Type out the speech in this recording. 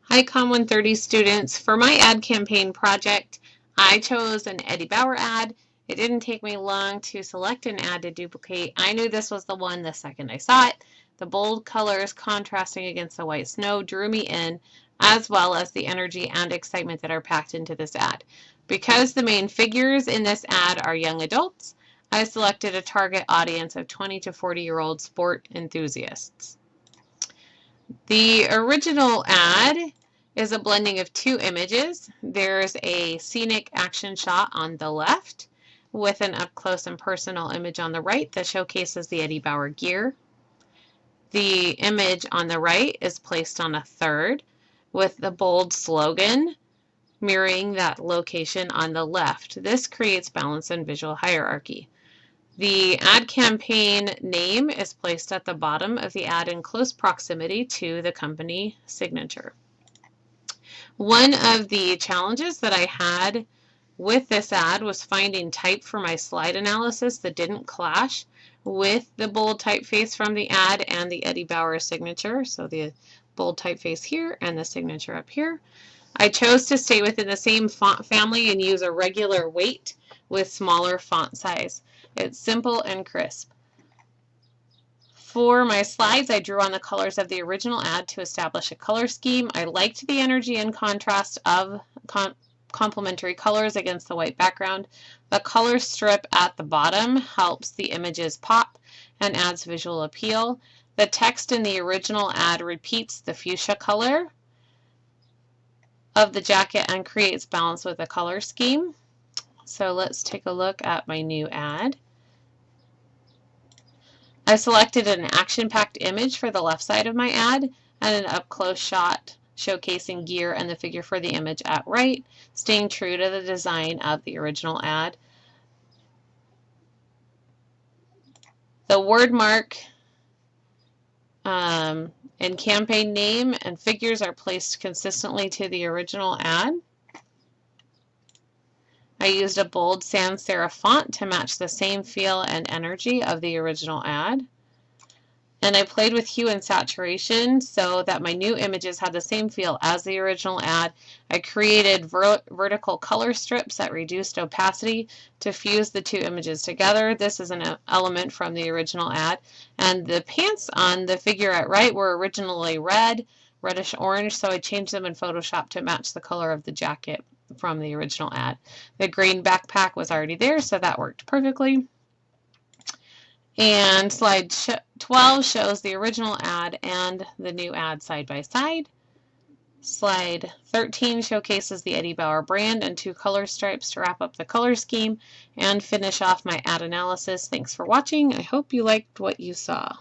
Hi Com 130 students. For my ad campaign project, I chose an Eddie Bauer ad. It didn't take me long to select an ad to duplicate. I knew this was the one the second I saw it. The bold colors contrasting against the white snow drew me in, as well as the energy and excitement that are packed into this ad. Because the main figures in this ad are young adults, I selected a target audience of 20 to 40-year-old sport enthusiasts. The original ad is a blending of two images. There's a scenic action shot on the left with an up-close and personal image on the right that showcases the Eddie Bauer gear. The image on the right is placed on a third with the bold slogan mirroring that location on the left. This creates balance and visual hierarchy. The ad campaign name is placed at the bottom of the ad in close proximity to the company signature. One of the challenges that I had with this ad was finding type for my slide analysis that didn't clash with the bold typeface from the ad and the Eddie Bauer signature. So the bold typeface here and the signature up here. I chose to stay within the same font family and use a regular weight with smaller font size. It's simple and crisp. For my slides, I drew on the colors of the original ad to establish a color scheme. I liked the energy and contrast of complementary colors against the white background. The color strip at the bottom helps the images pop and adds visual appeal. The text in the original ad repeats the fuchsia color of the jacket and creates balance with the color scheme. So let's take a look at my new ad. I selected an action-packed image for the left side of my ad and an up-close shot showcasing gear and the figure for the image at right, staying true to the design of the original ad. The word mark and campaign name and figures are placed consistently to the original ad. I used a bold sans serif font to match the same feel and energy of the original ad. And I played with hue and saturation so that my new images had the same feel as the original ad. I created vertical color strips that reduced opacity to fuse the two images together. This is an element from the original ad. And the pants on the figure at right were originally red, reddish orange, so I changed them in Photoshop to match the color of the jacket from the original ad. The green backpack was already there, so that worked perfectly. And slide 12 shows the original ad and the new ad side by side. Slide 13 showcases the Eddie Bauer brand and two color stripes to wrap up the color scheme and finish off my ad analysis. Thanks for watching. I hope you liked what you saw.